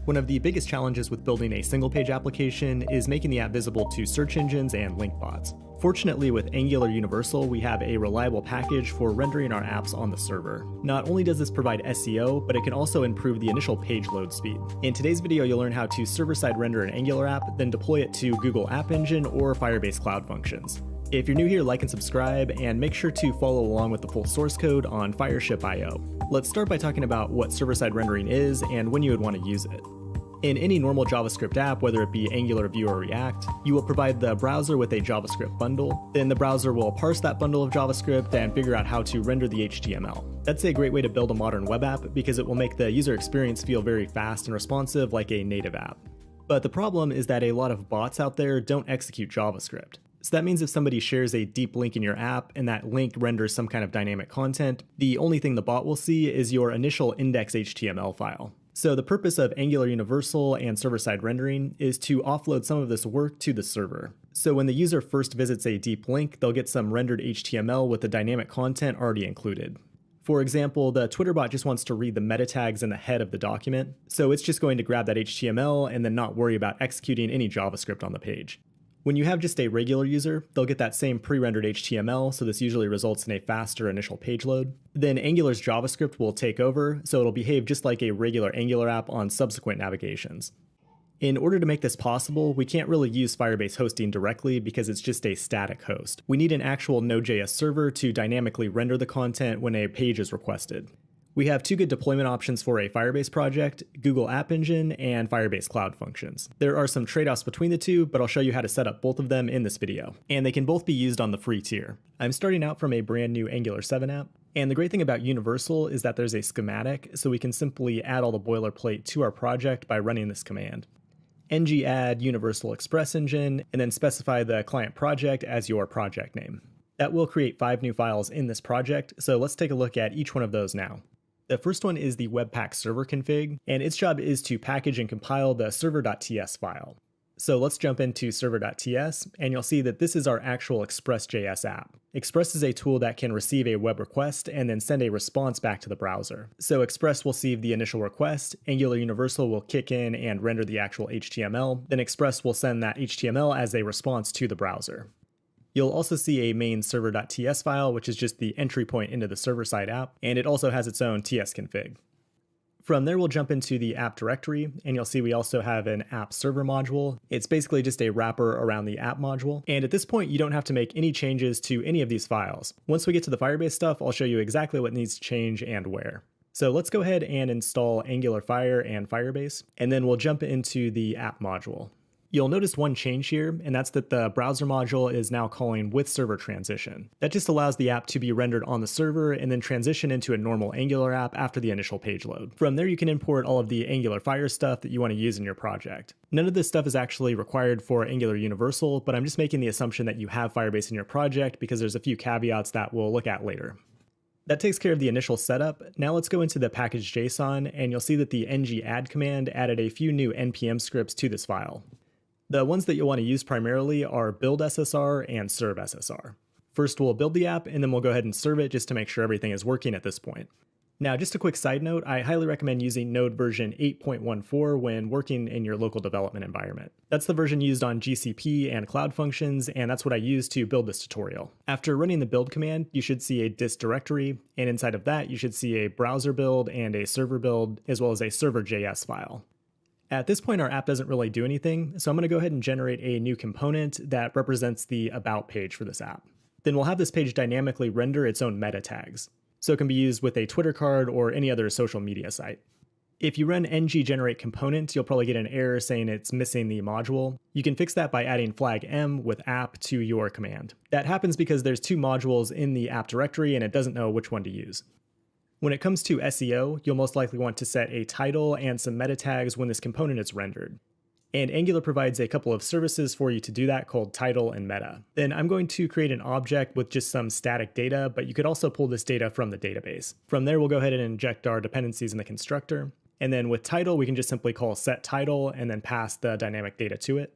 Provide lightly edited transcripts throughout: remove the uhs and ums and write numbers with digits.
One of the biggest challenges with building a single-page application is making the app visible to search engines and link bots. Fortunately, with Angular Universal, we have a reliable package for rendering our apps on the server. Not only does this provide SEO, but it can also improve the initial page load speed. In today's video, you'll learn how to server-side render an Angular app, then deploy it to Google AppEngine or Firebase Cloud Functions. If you're new here, like and subscribe, and make sure to follow along with the full source code on Fireship.io. Let's start by talking about what server-side rendering is and when you would want to use it. In any normal JavaScript app, whether it be Angular, Vue, or React, you will provide the browser with a JavaScript bundle. Then the browser will parse that bundle of JavaScript and figure out how to render the HTML. That's a great way to build a modern web app because it will make the user experience feel very fast and responsive like a native app. But the problem is that a lot of bots out there don't execute JavaScript. So that means if somebody shares a deep link in your app and that link renders some kind of dynamic content, the only thing the bot will see is your initial index.html file. So the purpose of Angular Universal and server-side rendering is to offload some of this work to the server. So when the user first visits a deep link, they'll get some rendered HTML with the dynamic content already included. For example, the Twitter bot just wants to read the meta tags in the head of the document, so it's just going to grab that HTML and then not worry about executing any JavaScript on the page. When you have just a regular user, they'll get that same pre-rendered HTML, so this usually results in a faster initial page load. Then Angular's JavaScript will take over, so it'll behave just like a regular Angular app on subsequent navigations. In order to make this possible, we can't really use Firebase hosting directly because it's just a static host. We need an actual Node.js server to dynamically render the content when a page is requested. We have two good deployment options for a Firebase project, Google AppEngine and Firebase Cloud Functions. There are some trade-offs between the two, but I'll show you how to set up both of them in this video. And they can both be used on the free tier. I'm starting out from a brand new Angular 7 app, and the great thing about Universal is that there's a schematic, so we can simply add all the boilerplate to our project by running this command. ng-add Universal Express Engine, and then specify the client project as your project name. That will create 5 new files in this project, so let's take a look at each one of those now. The first one is the Webpack server config, and its job is to package and compile the server.ts file. So let's jump into server.ts, and you'll see that this is our actual Express.js app. Express is a tool that can receive a web request and then send a response back to the browser. So Express will receive the initial request, Angular Universal will kick in and render the actual HTML, then Express will send that HTML as a response to the browser. You'll also see a main server.ts file, which is just the entry point into the server-side app, and it also has its own ts config. From there, we'll jump into the app directory, and you'll see we also have an app server module. It's basically just a wrapper around the app module, and at this point, you don't have to make any changes to any of these files. Once we get to the Firebase stuff, I'll show you exactly what needs to change and where. So let's go ahead and install Angular Fire and Firebase, and then we'll jump into the app module. You'll notice one change here, and that's that the browser module is now calling with server transition. That just allows the app to be rendered on the server and then transition into a normal Angular app after the initial page load. From there, you can import all of the Angular Fire stuff that you want to use in your project. None of this stuff is actually required for Angular Universal, but I'm just making the assumption that you have Firebase in your project because there's a few caveats that we'll look at later. That takes care of the initial setup. Now let's go into the package.json, and you'll see that the ng-add command added a few new npm scripts to this file. The ones that you'll want to use primarily are build.ssr and serve.ssr. First, we'll build the app, and then we'll go ahead and serve it just to make sure everything is working at this point. Now, just a quick side note, I highly recommend using Node version 8.14 when working in your local development environment. That's the version used on GCP and Cloud Functions, and that's what I used to build this tutorial. After running the build command, you should see a dist directory, and inside of that, you should see a browser build and a server build, as well as a server.js file. At this point, our app doesn't really do anything, so I'm going to go ahead and generate a new component that represents the About page for this app. Then we'll have this page dynamically render its own meta tags, so it can be used with a Twitter card or any other social media site. If you run ng-generate component, you'll probably get an error saying it's missing the module. You can fix that by adding flag m with app to your command. That happens because there's two modules in the app directory and it doesn't know which one to use. When it comes to SEO, you'll most likely want to set a title and some meta tags when this component is rendered. And Angular provides a couple of services for you to do that called title and meta. Then I'm going to create an object with just some static data, but you could also pull this data from the database. From there, we'll go ahead and inject our dependencies in the constructor. And then with title, we can just simply call setTitle and then pass the dynamic data to it.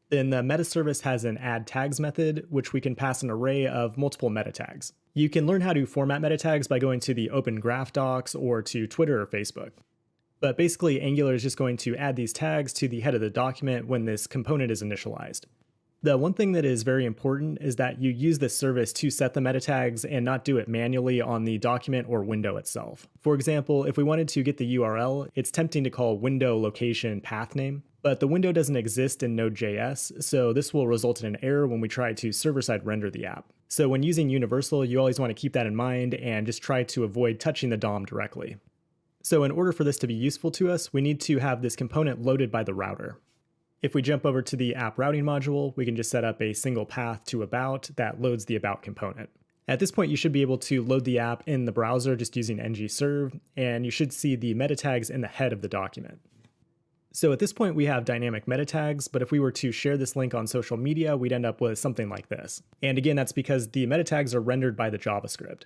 Then the meta service has an add tags method, which we can pass an array of multiple meta tags. You can learn how to format meta tags by going to the Open Graph docs or to Twitter or Facebook. But basically, Angular is just going to add these tags to the head of the document when this component is initialized. The one thing that is very important is that you use this service to set the meta tags and not do it manually on the document or window itself. For example, if we wanted to get the URL, it's tempting to call window location path name, but the window doesn't exist in Node.js, so this will result in an error when we try to server-side render the app. So when using Universal, you always want to keep that in mind and just try to avoid touching the DOM directly. So in order for this to be useful to us, we need to have this component loaded by the router. If we jump over to the app routing module, we can just set up a single path to about that loads the about component. At this point, you should be able to load the app in the browser just using ngserve, and you should see the meta tags in the head of the document. So at this point, we have dynamic meta tags, but if we were to share this link on social media, we'd end up with something like this. And again, that's because the meta tags are rendered by the JavaScript.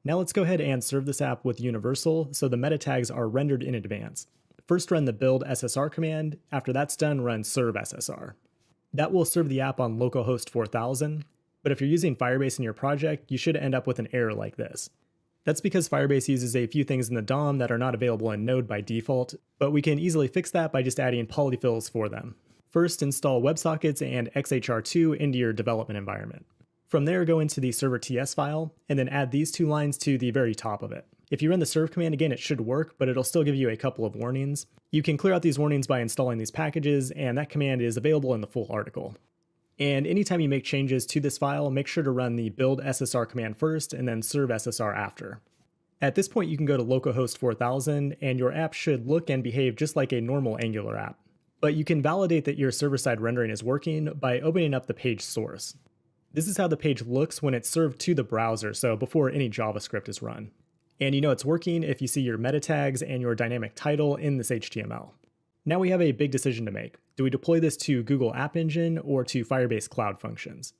Now let's go ahead and serve this app with Universal, so the meta tags are rendered in advance. First run the build SSR command, after that's done run serve SSR. That will serve the app on localhost 4000, but if you're using Firebase in your project, you should end up with an error like this. That's because Firebase uses a few things in the DOM that are not available in Node by default, but we can easily fix that by just adding polyfills for them. First, install WebSockets and XHR2 into your development environment. From there, go into the server TS file, and then add these two lines to the very top of it. If you run the serve command again, it should work, but it'll still give you a couple of warnings. You can clear out these warnings by installing these packages, and that command is available in the full article. And anytime you make changes to this file, make sure to run the build SSR command first and then serve SSR after. At this point, you can go to localhost 4000, and your app should look and behave just like a normal Angular app. But you can validate that your server-side rendering is working by opening up the page source. This is how the page looks when it's served to the browser, so before any JavaScript is run. And you know it's working if you see your meta tags and your dynamic title in this HTML. Now we have a big decision to make. Do we deploy this to Google AppEngine or to Firebase Cloud Functions?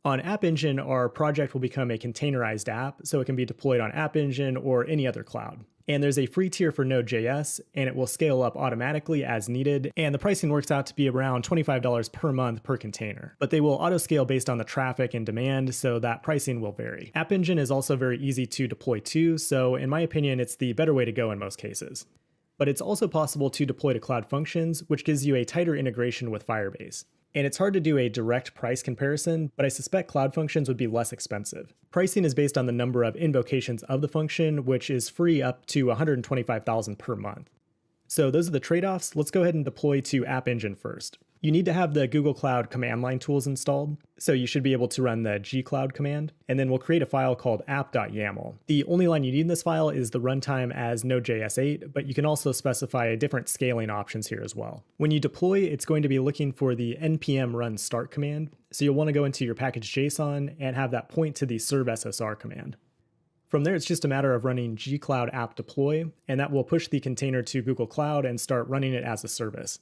On AppEngine, our project will become a containerized app, so it can be deployed on AppEngine or any other cloud. And there's a free tier for Node.js, and it will scale up automatically as needed, and the pricing works out to be around $25 per month per container. But they will auto-scale based on the traffic and demand, so that pricing will vary. AppEngine is also very easy to deploy too, so in my opinion, it's the better way to go in most cases. But it's also possible to deploy to Cloud Functions, which gives you a tighter integration with Firebase. And it's hard to do a direct price comparison, but I suspect Cloud Functions would be less expensive. Pricing is based on the number of invocations of the function, which is free up to 125,000 per month. So those are the trade-offs. Let's go ahead and deploy to AppEngine first. You need to have the Google Cloud command line tools installed, so you should be able to run the gcloud command, and then we'll create a file called app.yaml. The only line you need in this file is the runtime as Node.js 8, but you can also specify different scaling options here as well. When you deploy, it's going to be looking for the npm run start command, so you'll want to go into your package.json and have that point to the serve SSR command. From there, it's just a matter of running gcloud app deploy, and that will push the container to Google Cloud and start running it as a service.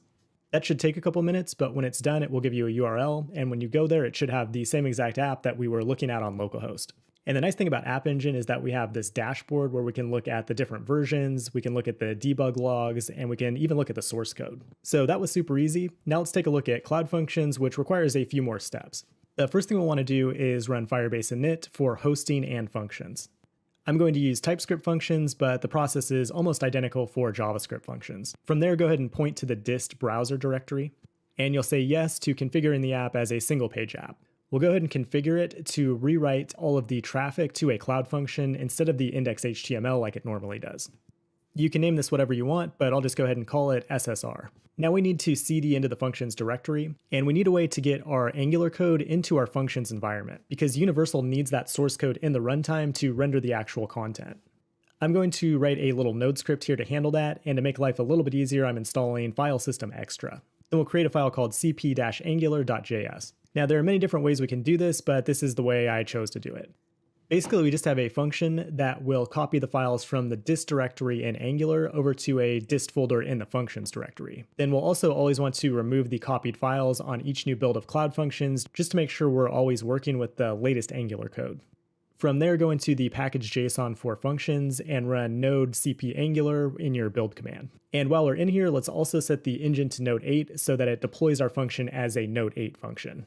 That should take a couple minutes, but when it's done, it will give you a URL, and when you go there, it should have the same exact app that we were looking at on localhost. And the nice thing about AppEngine is that we have this dashboard where we can look at the different versions, we can look at the debug logs, and we can even look at the source code. So that was super easy. Now let's take a look at Cloud Functions, which requires a few more steps. The first thing we'll want to do is run Firebase init for hosting and functions. I'm going to use TypeScript functions, but the process is almost identical for JavaScript functions. From there, go ahead and point to the dist browser directory, and you'll say yes to configuring the app as a single page app. We'll go ahead and configure it to rewrite all of the traffic to a Cloud Function instead of the index.html like it normally does. You can name this whatever you want, but I'll just go ahead and call it SSR. Now we need to cd into the functions directory, and we need a way to get our Angular code into our functions environment, because Universal needs that source code in the runtime to render the actual content. I'm going to write a little Node script here to handle that, and to make life a little bit easier, I'm installing File System Extra. Then we'll create a file called cp-angular.js. Now there are many different ways we can do this, but this is the way I chose to do it. Basically, we just have a function that will copy the files from the dist directory in Angular over to a dist folder in the functions directory. Then we'll also always want to remove the copied files on each new build of Cloud Functions just to make sure we're always working with the latest Angular code. From there, go into the package.json for functions and run node cp angular in your build command. And while we're in here, let's also set the engine to Node 8 so that it deploys our function as a Node 8 function.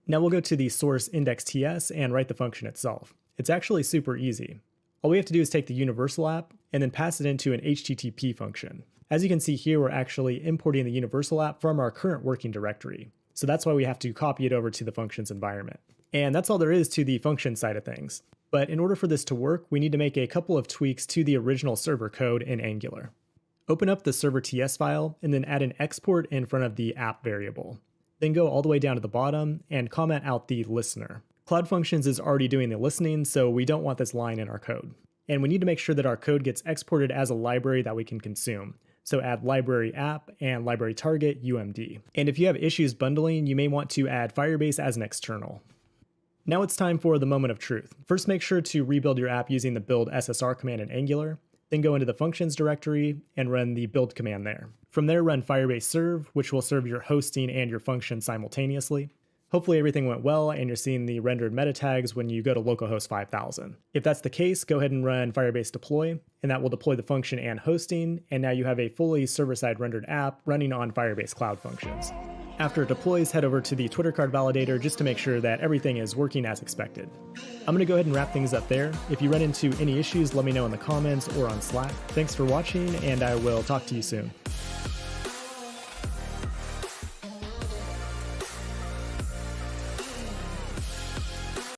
Now we'll go to the source index.ts and write the function itself. It's actually super easy. All we have to do is take the universal app and then pass it into an HTTP function. As you can see here, we're actually importing the Universal app from our current working directory. So that's why we have to copy it over to the functions environment. And that's all there is to the function side of things. But in order for this to work, we need to make a couple of tweaks to the original server code in Angular. Open up the server TS file and then add an export in front of the app variable. Then go all the way down to the bottom and comment out the listener. Cloud Functions is already doing the listening, so we don't want this line in our code. And we need to make sure that our code gets exported as a library that we can consume. So add library app and library target UMD. And if you have issues bundling, you may want to add Firebase as an external. Now it's time for the moment of truth. First, make sure to rebuild your app using the build SSR command in Angular. Then go into the functions directory and run the build command there. From there, run Firebase serve, which will serve your hosting and your function simultaneously. Hopefully everything went well and you're seeing the rendered meta tags when you go to localhost 5000. If that's the case, go ahead and run Firebase deploy, and that will deploy the function and hosting, and now you have a fully server-side rendered app running on Firebase Cloud Functions. After it deploys, head over to the Twitter card validator just to make sure that everything is working as expected. I'm going to go ahead and wrap things up there. If you run into any issues, let me know in the comments or on Slack. Thanks for watching, and I will talk to you soon.